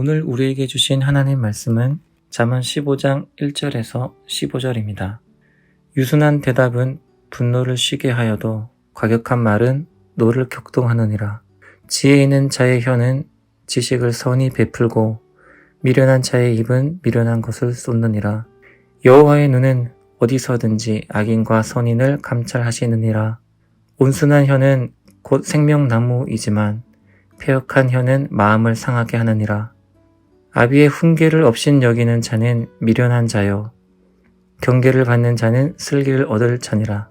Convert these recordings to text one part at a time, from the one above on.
오늘 우리에게 주신 하나님 말씀은 잠언 15장 1절에서 15절입니다. 유순한 대답은 분노를 쉬게 하여도 과격한 말은 노를 격동하느니라. 지혜 있는 자의 혀는 지식을 선히 베풀고 미련한 자의 입은 미련한 것을 쏟느니라. 여호와의 눈은 어디서든지 악인과 선인을 감찰하시느니라. 온순한 혀는 곧 생명나무이지만 패역한 혀는 마음을 상하게 하느니라. 아비의 훈계를 업신 여기는 자는 미련한 자요 경계를 받는 자는 슬기를 얻을 자니라.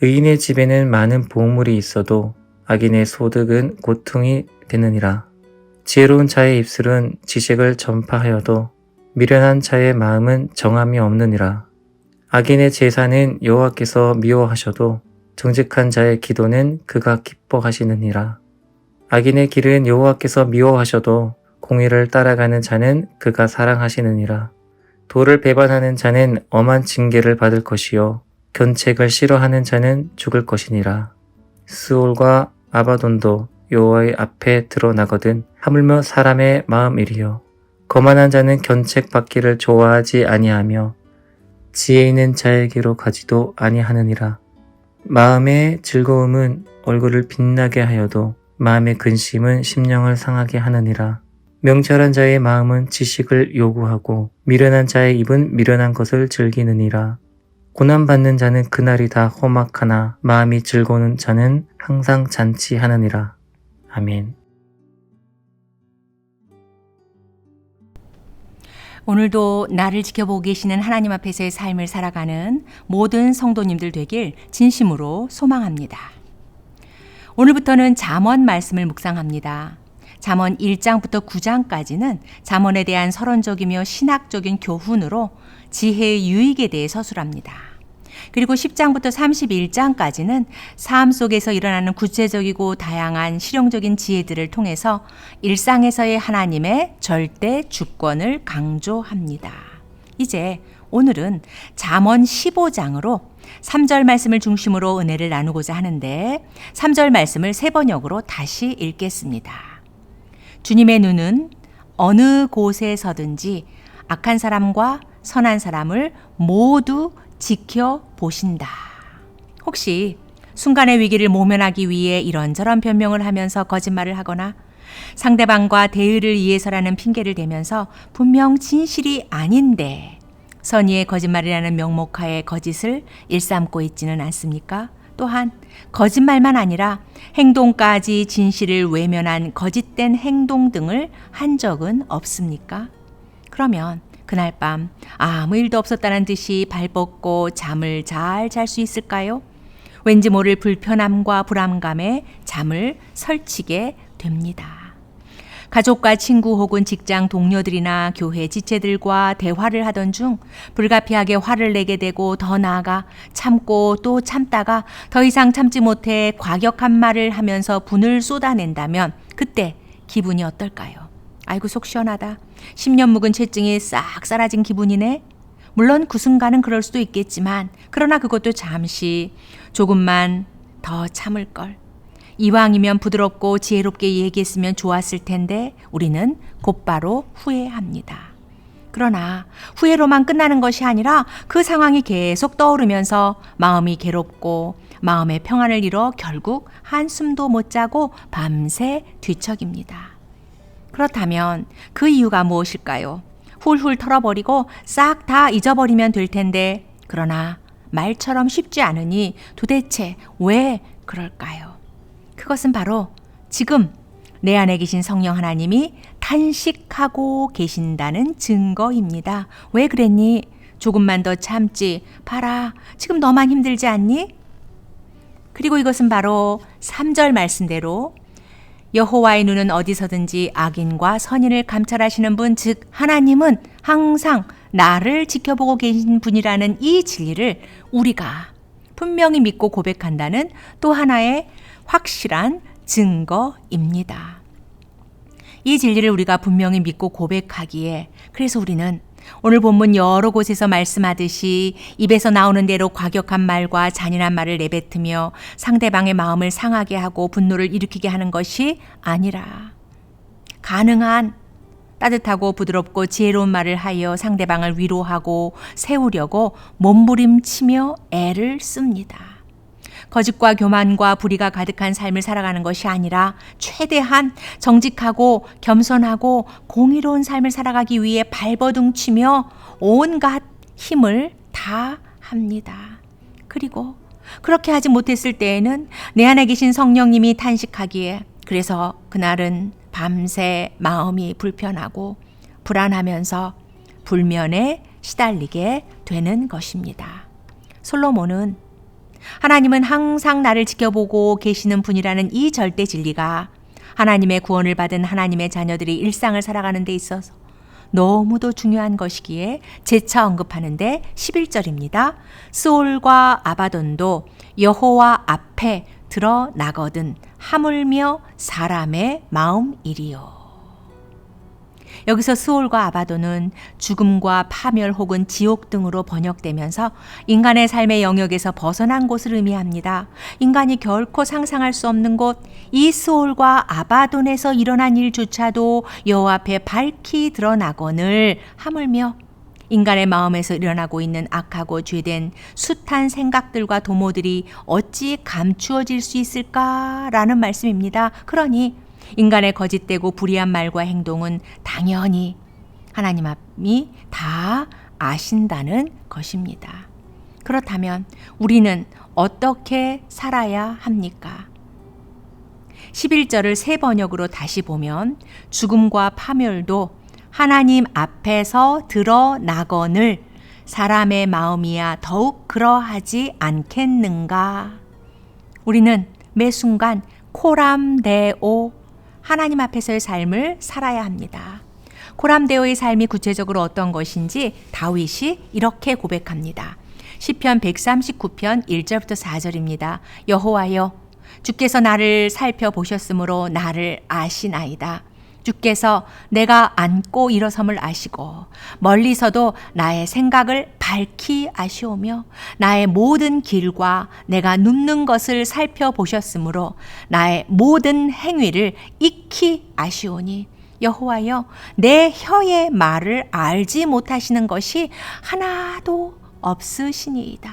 의인의 집에는 많은 보물이 있어도 악인의 소득은 고통이 되느니라. 지혜로운 자의 입술은 지식을 전파하여도 미련한 자의 마음은 정함이 없느니라. 악인의 제사는 여호와께서 미워하셔도 정직한 자의 기도는 그가 기뻐하시느니라. 악인의 길은 여호와께서 미워하셔도 공의를 따라가는 자는 그가 사랑하시느니라. 도를 배반하는 자는 엄한 징계를 받을 것이요 견책을 싫어하는 자는 죽을 것이니라. 스올과 아바돈도 여호와의 앞에 드러나거든 하물며 사람의 마음이리요. 거만한 자는 견책 받기를 좋아하지 아니하며 지혜 있는 자에게로 가지도 아니하느니라. 마음의 즐거움은 얼굴을 빛나게 하여도 마음의 근심은 심령을 상하게 하느니라. 명철한 자의 마음은 지식을 요구하고 미련한 자의 입은 미련한 것을 즐기느니라. 고난받는 자는 그날이 다 험악하나 마음이 즐거운 자는 항상 잔치하느니라. 아멘. 오늘도 나를 지켜보고 계시는 하나님 앞에서의 삶을 살아가는 모든 성도님들 되길 진심으로 소망합니다. 오늘부터는 잠언 말씀을 묵상합니다. 잠언 1장부터 9장까지는 잠언에 대한 서론적이며 신학적인 교훈으로 지혜의 유익에 대해 서술합니다. 그리고 10장부터 31장까지는 삶 속에서 일어나는 구체적이고 다양한 실용적인 지혜들을 통해서 일상에서의 하나님의 절대 주권을 강조합니다. 이제 오늘은 잠언 15장으로 3절 말씀을 중심으로 은혜를 나누고자 하는데 3절 말씀을 새 번역으로 다시 읽겠습니다. 주님의 눈은 어느 곳에서든지 악한 사람과 선한 사람을 모두 지켜보신다. 혹시 순간의 위기를 모면하기 위해 이런저런 변명을 하면서 거짓말을 하거나 상대방과 대의를 위해서라는 핑계를 대면서 분명 진실이 아닌데 선의의 거짓말이라는 명목하에 거짓을 일삼고 있지는 않습니까? 또한 거짓말만 아니라 행동까지 진실을 외면한 거짓된 행동 등을 한 적은 없습니까? 그러면 그날 밤 아무 일도 없었다는 듯이 발 뻗고 잠을 잘 잘 수 있을까요? 왠지 모를 불편함과 불안감에 잠을 설치게 됩니다. 가족과 친구 혹은 직장 동료들이나 교회 지체들과 대화를 하던 중 불가피하게 화를 내게 되고 더 나아가 참고 또 참다가 더 이상 참지 못해 과격한 말을 하면서 분을 쏟아낸다면 그때 기분이 어떨까요? 아이고 속 시원하다. 10년 묵은 채증이 싹 사라진 기분이네. 물론 그 순간은 그럴 수도 있겠지만 그러나 그것도 잠시 조금만 더 참을 걸. 이왕이면 부드럽고 지혜롭게 얘기했으면 좋았을 텐데 우리는 곧바로 후회합니다. 그러나 후회로만 끝나는 것이 아니라 그 상황이 계속 떠오르면서 마음이 괴롭고 마음의 평안을 잃어 결국 한숨도 못 자고 밤새 뒤척입니다. 그렇다면 그 이유가 무엇일까요? 훌훌 털어버리고 싹 다 잊어버리면 될 텐데 그러나 말처럼 쉽지 않으니 도대체 왜 그럴까요? 그것은 바로 지금 내 안에 계신 성령 하나님이 탄식하고 계신다는 증거입니다. 왜 그랬니? 조금만 더 참지. 봐라. 지금 너만 힘들지 않니? 그리고 이것은 바로 3절 말씀대로 여호와의 눈은 어디서든지 악인과 선인을 감찰하시는 분, 즉 하나님은 항상 나를 지켜보고 계신 분이라는 이 진리를 우리가 분명히 믿고 고백한다는 또 하나의 확실한 증거입니다. 이 진리를 우리가 분명히 믿고 고백하기에 그래서 우리는 오늘 본문 여러 곳에서 말씀하듯이 입에서 나오는 대로 과격한 말과 잔인한 말을 내뱉으며 상대방의 마음을 상하게 하고 분노를 일으키게 하는 것이 아니라 가능한 따뜻하고 부드럽고 지혜로운 말을 하여 상대방을 위로하고 세우려고 몸부림치며 애를 씁니다. 거짓과 교만과 불의가 가득한 삶을 살아가는 것이 아니라 최대한 정직하고 겸손하고 공의로운 삶을 살아가기 위해 발버둥치며 온갖 힘을 다합니다. 그리고 그렇게 하지 못했을 때에는 내 안에 계신 성령님이 탄식하기에 그래서 그날은 밤새 마음이 불편하고 불안하면서 불면에 시달리게 되는 것입니다. 솔로몬은 하나님은 항상 나를 지켜보고 계시는 분이라는 이 절대 진리가 하나님의 구원을 받은 하나님의 자녀들이 일상을 살아가는 데 있어서 너무도 중요한 것이기에 재차 언급하는데 11절입니다. 스올과 아바돈도 여호와 앞에 드러나거든 하물며 사람의 마음이리요. 여기서 스올과 아바돈은 죽음과 파멸 혹은 지옥 등으로 번역되면서 인간의 삶의 영역에서 벗어난 곳을 의미합니다. 인간이 결코 상상할 수 없는 곳, 이 스올과 아바돈에서 일어난 일조차도 여호와 앞에 밝히 드러나거늘 하물며 인간의 마음에서 일어나고 있는 악하고 죄된 숱한 생각들과 도모들이 어찌 감추어질 수 있을까라는 말씀입니다. 그러니 인간의 거짓되고 불의한 말과 행동은 당연히 하나님이 다 아신다는 것입니다. 그렇다면 우리는 어떻게 살아야 합니까? 11절을 새 번역으로 다시 보면 죽음과 파멸도 하나님 앞에서 드러나거늘 사람의 마음이야 더욱 그러하지 않겠는가? 우리는 매 순간 코람데오 하나님 앞에서의 삶을 살아야 합니다. 코람데오의 삶이 구체적으로 어떤 것인지 다윗이 이렇게 고백합니다. 시편 139편 1절부터 4절입니다. 여호와여, 주께서 나를 살펴보셨으므로 나를 아시나이다. 주께서 내가 앉고 일어섬을 아시고 멀리서도 나의 생각을 밝히 아시오며 나의 모든 길과 내가 눕는 것을 살펴보셨으므로 나의 모든 행위를 익히 아시오니 여호와여, 내 혀의 말을 알지 못하시는 것이 하나도 없으시니이다.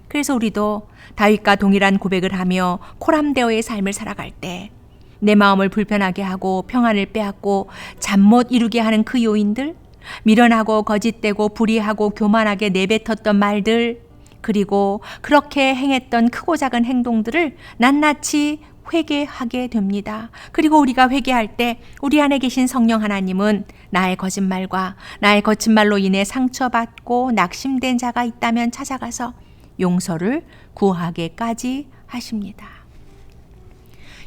그래서 우리도 다윗과 동일한 고백을 하며 코람데오의 삶을 살아갈 때 내 마음을 불편하게 하고 평안을 빼앗고 잠 못 이루게 하는 그 요인들, 미련하고 거짓되고 불의하고 교만하게 내뱉었던 말들, 그리고 그렇게 행했던 크고 작은 행동들을 낱낱이 회개하게 됩니다. 그리고 우리가 회개할 때 우리 안에 계신 성령 하나님은 나의 거짓말과 나의 거친 말로 인해 상처받고 낙심된 자가 있다면 찾아가서 용서를 구하게까지 하십니다.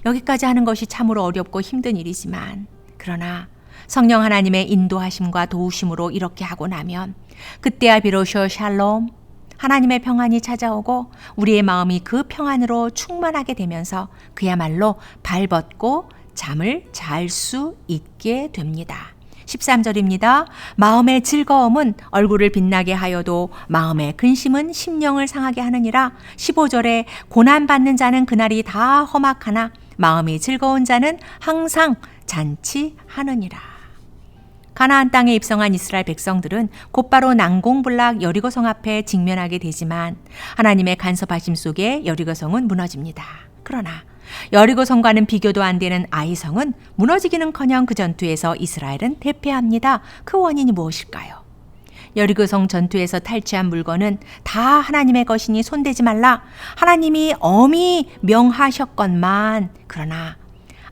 여기까지 하는 것이 참으로 어렵고 힘든 일이지만 그러나 성령 하나님의 인도하심과 도우심으로 이렇게 하고 나면 그때야 비로소 샬롬, 하나님의 평안이 찾아오고 우리의 마음이 그 평안으로 충만하게 되면서 그야말로 발벗고 잠을 잘 수 있게 됩니다. 13절입니다. 마음의 즐거움은 얼굴을 빛나게 하여도 마음의 근심은 심령을 상하게 하느니라. 15절에 고난받는 자는 그날이 다 험악하나 마음이 즐거운 자는 항상 잔치하느니라. 가나안 땅에 입성한 이스라엘 백성들은 곧바로 난공불락 여리고성 앞에 직면하게 되지만 하나님의 간섭하심 속에 여리고성은 무너집니다. 그러나 여리고성과는 비교도 안 되는 아이성은 무너지기는커녕 그 전투에서 이스라엘은 대패합니다. 그 원인이 무엇일까요? 여리고성 전투에서 탈취한 물건은 다 하나님의 것이니 손대지 말라. 하나님이 엄히 명하셨건만 그러나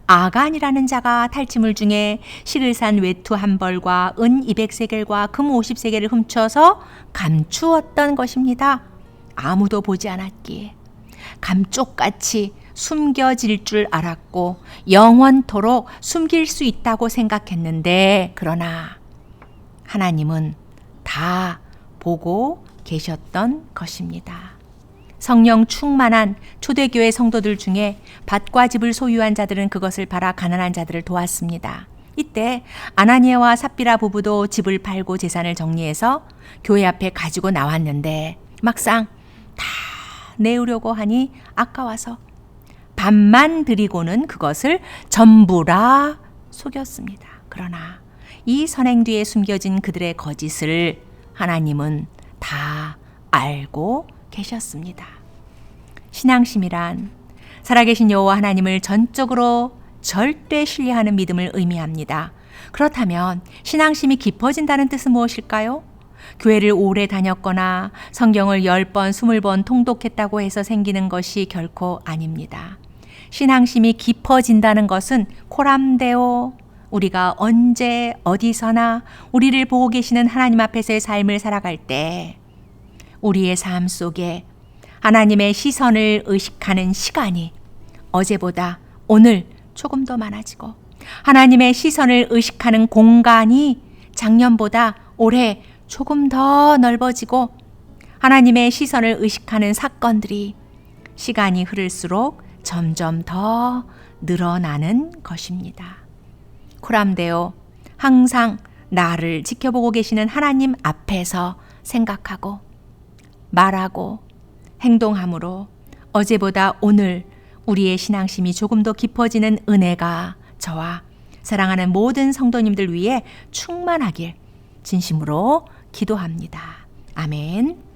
아간이라는 자가 탈취물 중에 시르산 외투 한 벌과 은 200세겔과 금 50세겔을 훔쳐서 감추었던 것입니다. 아무도 보지 않았기에 감쪽같이 숨겨질 줄 알았고 영원토록 숨길 수 있다고 생각했는데 그러나 하나님은 다 보고 계셨던 것입니다. 성령 충만한 초대교회 성도들 중에 밭과 집을 소유한 자들은 그것을 팔아 가난한 자들을 도왔습니다. 이때 아나니아와 삽비라 부부도 집을 팔고 재산을 정리해서 교회 앞에 가지고 나왔는데 막상 다 내우려고 하니 아까워서 반만 드리고는 그것을 전부라 속였습니다. 그러나 이 선행 뒤에 숨겨진 그들의 거짓을 하나님은 다 알고 계셨습니다. 신앙심이란 살아계신 여호와 하나님을 전적으로 절대 신뢰하는 믿음을 의미합니다. 그렇다면 신앙심이 깊어진다는 뜻은 무엇일까요? 교회를 오래 다녔거나 성경을 10번, 20번 통독했다고 해서 생기는 것이 결코 아닙니다. 신앙심이 깊어진다는 것은 코람데오, 우리가 언제 어디서나 우리를 보고 계시는 하나님 앞에서의 삶을 살아갈 때 우리의 삶 속에 하나님의 시선을 의식하는 시간이 어제보다 오늘 조금 더 많아지고 하나님의 시선을 의식하는 공간이 작년보다 올해 조금 더 넓어지고 하나님의 시선을 의식하는 사건들이 시간이 흐를수록 점점 더 늘어나는 것입니다. 코람데오, 항상 나를 지켜보고 계시는 하나님 앞에서 생각하고 말하고 행동함으로 어제보다 오늘 우리의 신앙심이 조금 더 깊어지는 은혜가 저와 사랑하는 모든 성도님들 위해 충만하길 진심으로 기도합니다. 아멘.